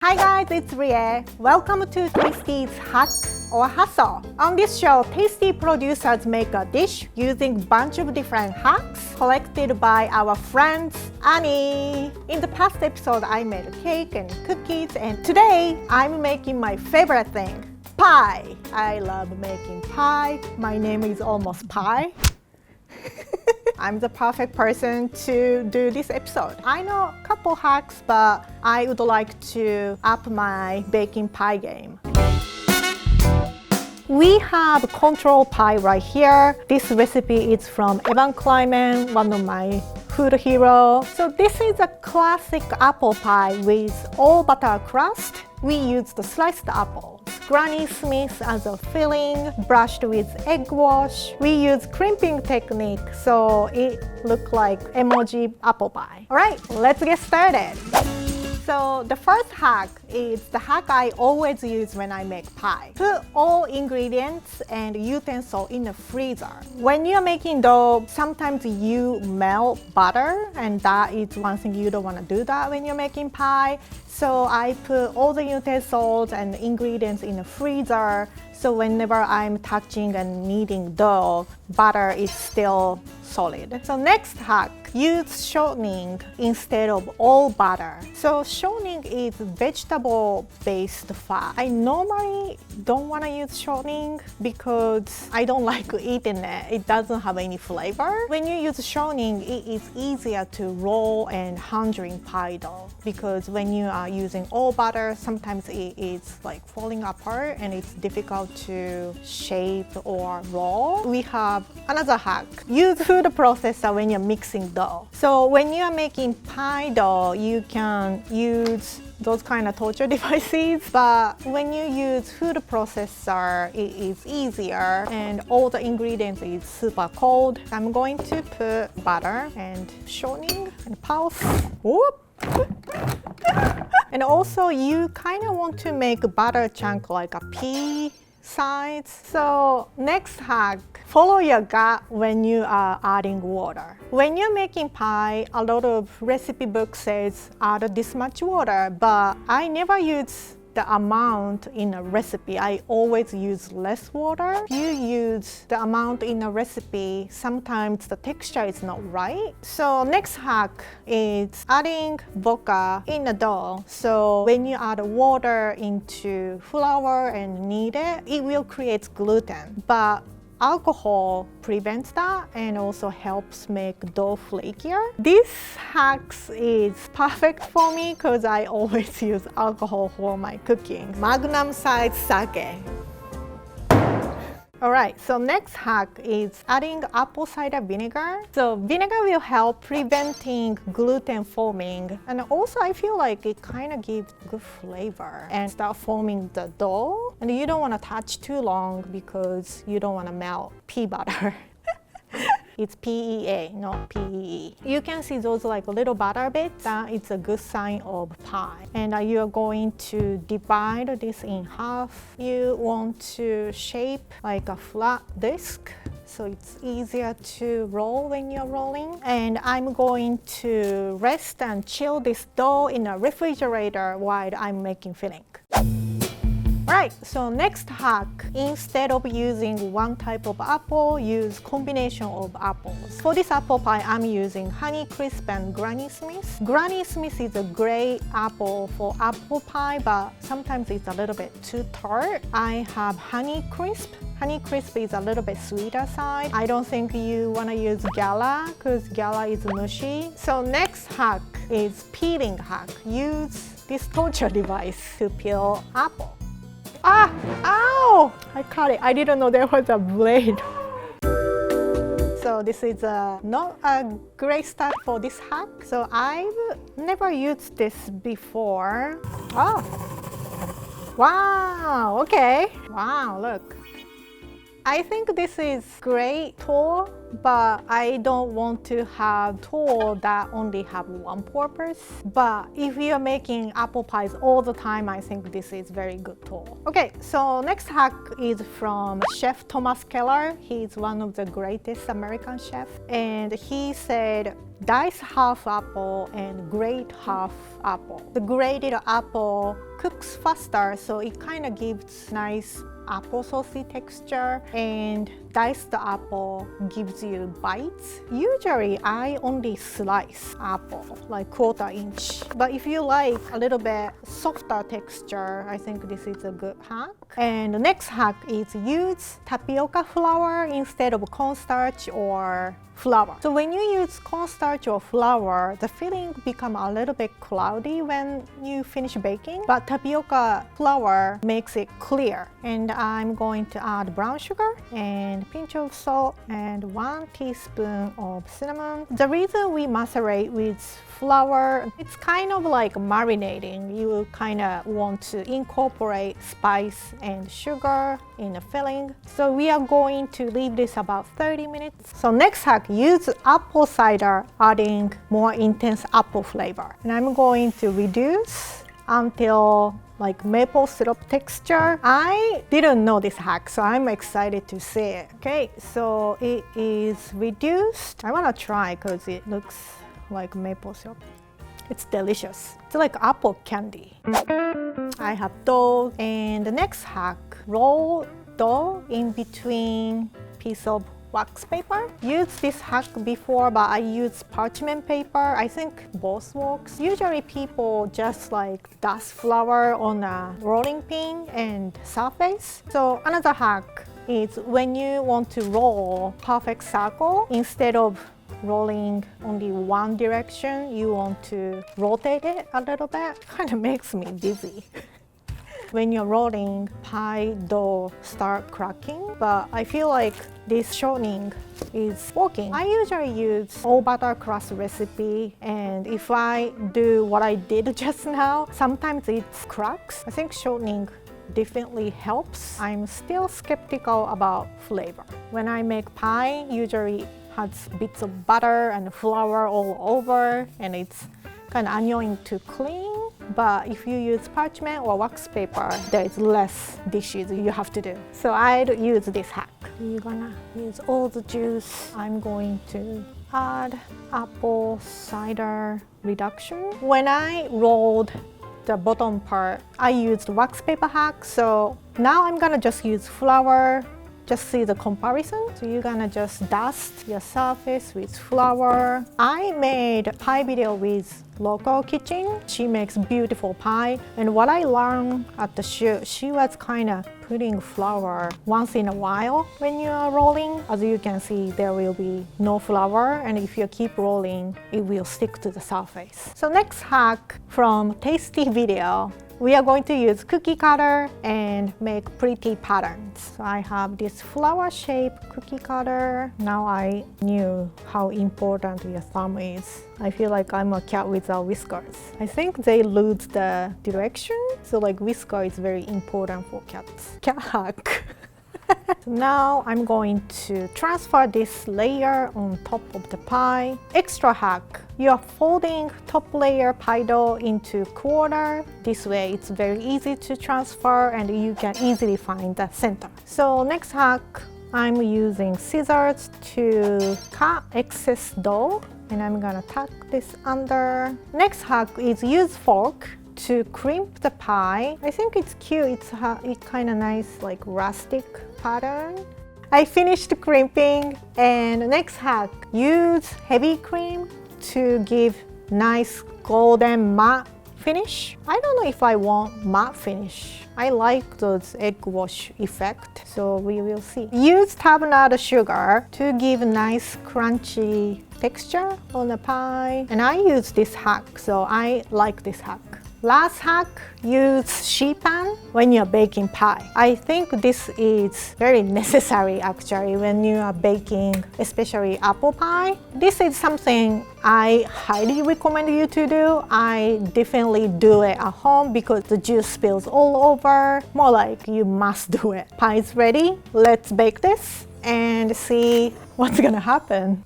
Hi guys, it's Rie. Welcome to Tasty's Hack or Hustle. On this show, tasty producers make a dish using a bunch of different hacks collected by our friends Annie. In the past episode, I made a cake and cookies, and today I'm making my favorite thing, pie. I love making pie. My name is almost Pie. I'm the perfect person to do this episode. I know a couple hacks, but I would like to up my baking pie game. We have control pie right here. This recipe is from Evan Kleiman, one of my food heroes. So this is a classic apple pie with all butter crust. We use the sliced apples. Granny Smith as a filling, brushed with egg wash. We use crimping technique, so it looks like emoji apple pie. All right, let's get started. So the first hack is the hack I always use when I make pie. Put all ingredients and utensils in the freezer. When you're making dough, sometimes you melt butter, and that is one thing you don't want to do that when you're making pie. So I put all the utensils and ingredients in the freezer, so whenever I'm touching and kneading dough, butter is still solid. So next hack, use shortening instead of all butter. So shortening is vegetable-based fat. I normally don't want to use shortening because I don't like eating it. It doesn't have any flavor. When you use shortening, it is easier to roll and handling pie dough, because when you are using all butter, sometimes it is like falling apart and it's difficult to shape or roll. We have another hack. Use food processor when you're mixing dough. So when you're making pie dough, you can use those kind of torture devices, but when you use food processor, it is easier and all the ingredients is super cold. I'm going to put butter and shortening and pulse. Whoop. And also you kind of want to make a butter chunk like a pea size. So next hack, follow your gut when you are adding water. When you're making pie, a lot of recipe books says add this much water, but I never use the amount in a recipe. I always use less water. If you use the amount in a recipe, sometimes the texture is not right. So next hack is adding vodka in the dough. So when you add water into flour and knead it, it will create gluten. But alcohol prevents that and also helps make dough flakier. This hacks is perfect for me because I always use alcohol for my cooking. Magnum size sake. Alright, so next hack is adding apple cider vinegar. So vinegar will help preventing gluten forming, and also I feel like it kind of gives good flavor and start forming the dough. And you don't want to touch too long because you don't want to melt pea butter. It's PEA, not PEE. You can see those like little butter bits. That is a good sign of pie. And you are going to divide this in half. You want to shape like a flat disc, so it's easier to roll when you're rolling. And I'm going to rest and chill this dough in a refrigerator while I'm making filling. Alright, so next hack, instead of using one type of apple, use combination of apples. For this apple pie, I'm using Honeycrisp and Granny Smith. Granny Smith is a great apple for apple pie, but sometimes it's a little bit too tart. I have Honeycrisp. Honeycrisp is a little bit sweeter side. I don't think you want to use Gala because Gala is mushy. So next hack is peeling hack. Use this torture device to peel apple. Ah! Ow! I cut it. I didn't know there was a blade. So this is not a great start for this hack. So I've never used this before. Oh! Wow! Okay. Wow, look. I think this is great tool, but I don't want to have tool that only have one purpose. But if you're making apple pies all the time, I think this is very good tool. Okay, so next hack is from Chef Thomas Keller. He's one of the greatest American chefs, and he said dice half apple and grate half apple. The grated apple cooks faster, so it kind of gives nice apple saucy texture, and diced apple gives you bites. Usually I only slice apple like 1/4 inch, but if you like a little bit softer texture, I think this is a good hack. And the next hack is use tapioca flour instead of cornstarch or flour. So when you use cornstarch or flour, the filling become a little bit cloudy when you finish baking, but tapioca flour makes it clear. And I'm going to add brown sugar and a pinch of salt and 1 teaspoon of cinnamon. The reason we macerate with flour, it's kind of like marinating. You kind of want to incorporate spice and sugar in the filling. So we are going to leave this about 30 minutes. So next hack, use apple cider, adding more intense apple flavor. And I'm going to reduce until like maple syrup texture. I didn't know this hack, so I'm excited to see it. Okay, so it is reduced. I want to try because it looks like maple syrup. It's delicious. It's like apple candy. I have dough, and the next hack, roll dough in between piece of wax paper. Used this hack before, but I used parchment paper. I think both works. Usually people just like dust flour on a rolling pin and surface. So another hack is when you want to roll perfect circle, instead of rolling only one direction, you want to rotate it a little bit. Kind of makes me dizzy. When you're rolling, pie dough start cracking, but I feel like this shortening is working. I usually use all butter crust recipe, and if I do what I did just now, sometimes it cracks. I think shortening definitely helps. I'm still skeptical about flavor. When I make pie, usually has bits of butter and flour all over, and it's kind of annoying to clean. But if you use parchment or wax paper, there is less dishes you have to do. So I'd use this hack. You're gonna use all the juice. I'm going to add apple cider reduction. When I rolled the bottom part, I used wax paper hack. So now I'm gonna just use flour. Just see the comparison. So you're gonna just dust your surface with flour. I made a pie video with local kitchen. She makes beautiful pie. And what I learned at the shoot, she was kind of putting flour once in a while when you are rolling. As you can see, there will be no flour, and if you keep rolling, it will stick to the surface. So next hack from Tasty Video, we are going to use cookie cutter and make pretty patterns. So I have this flower-shaped cookie cutter. Now I knew how important your thumb is. I feel like I'm a cat without whiskers. I think they lose the direction, so like whisker is very important for cats. Cat hack. So now I'm going to transfer this layer on top of the pie. Extra hack, you are folding top layer pie dough into quarter. This way it's very easy to transfer and you can easily find the center. So next hack, I'm using scissors to cut excess dough, and I'm gonna tuck this under. Next hack is use fork to crimp the pie. I think it's cute. It's kind of nice, like rustic pattern. I finished crimping, and next hack, use heavy cream to give nice golden matte finish. I don't know if I want matte finish. I like those egg wash effect, so we will see. Use tapenade sugar to give nice crunchy texture on the pie, and I use this hack, so I like this hack. Last hack, use sheet pan when you're baking pie. I think this is very necessary actually when you are baking, especially apple pie. This is something I highly recommend you to do. I definitely do it at home because the juice spills all over. More like you must do it. Pie is ready. Let's bake this and see what's gonna happen.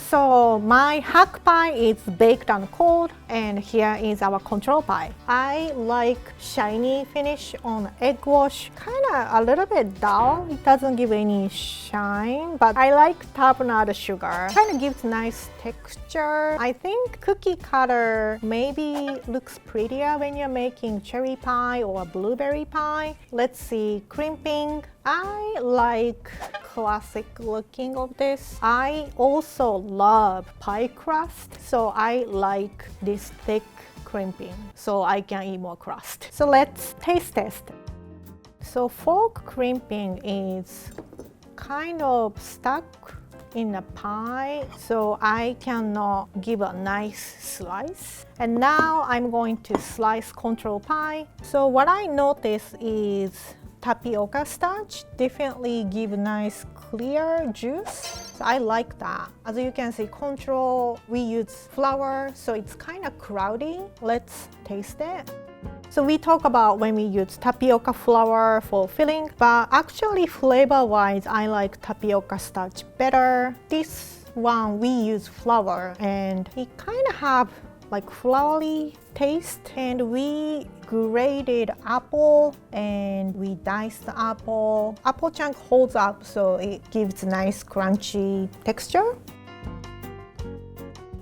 So my hack pie is baked and cold, and here is our control pie. I like shiny finish on egg wash, kind of a little bit dull. It doesn't give any shine, but I like carbonate sugar. Kind of gives nice texture. I think cookie cutter maybe looks prettier when you're making cherry pie or blueberry pie. Let's see, crimping. I like classic looking of this. I also love pie crust, so I like this thick crimping so I can eat more crust. So let's taste test. So fork crimping is kind of stuck in a pie, so I cannot give a nice slice. And now I'm going to slice control pie. So what I notice is tapioca starch definitely give nice clear juice. So I like that. As you can see, control, we use flour, so it's kind of cloudy. Let's taste it. So we talk about when we use tapioca flour for filling, but actually flavor-wise, I like tapioca starch better. This one we use flour, and it kind of have like flowery taste. And we grated apple and we diced the apple. Apple chunk holds up, so it gives nice crunchy texture.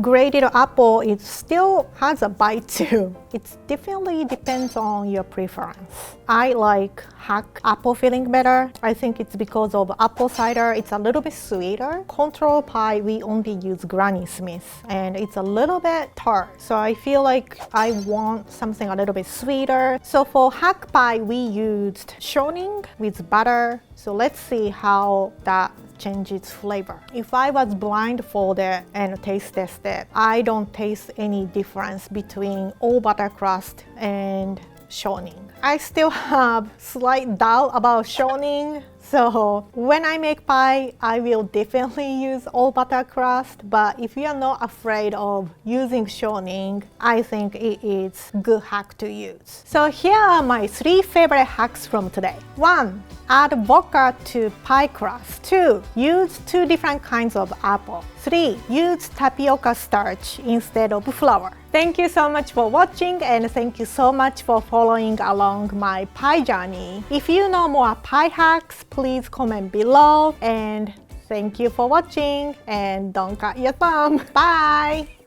Grated apple, it still has a bite too. It definitely depends on your preference. I like hack apple filling better. I think it's because of apple cider. It's a little bit sweeter. Control pie, we only use Granny Smith, and it's a little bit tart. So I feel like I want something a little bit sweeter. So for hack pie, we used shoning with butter. So let's see how that changes flavor. If I was blindfolded and taste tested, I don't taste any difference between all butter crust and shoning. I still have slight doubt about shoning. So when I make pie, I will definitely use all butter crust, but if you are not afraid of using shoning, I think it is good hack to use. So here are my 3 favorite hacks from today. 1. Add vodka to pie crust. 2. Use 2 different kinds of apple. 3. Use tapioca starch instead of flour. Thank you so much for watching, and thank you so much for following along my pie journey. If you know more pie hacks, please comment below, and thank you for watching, and don't cut your thumb. Bye!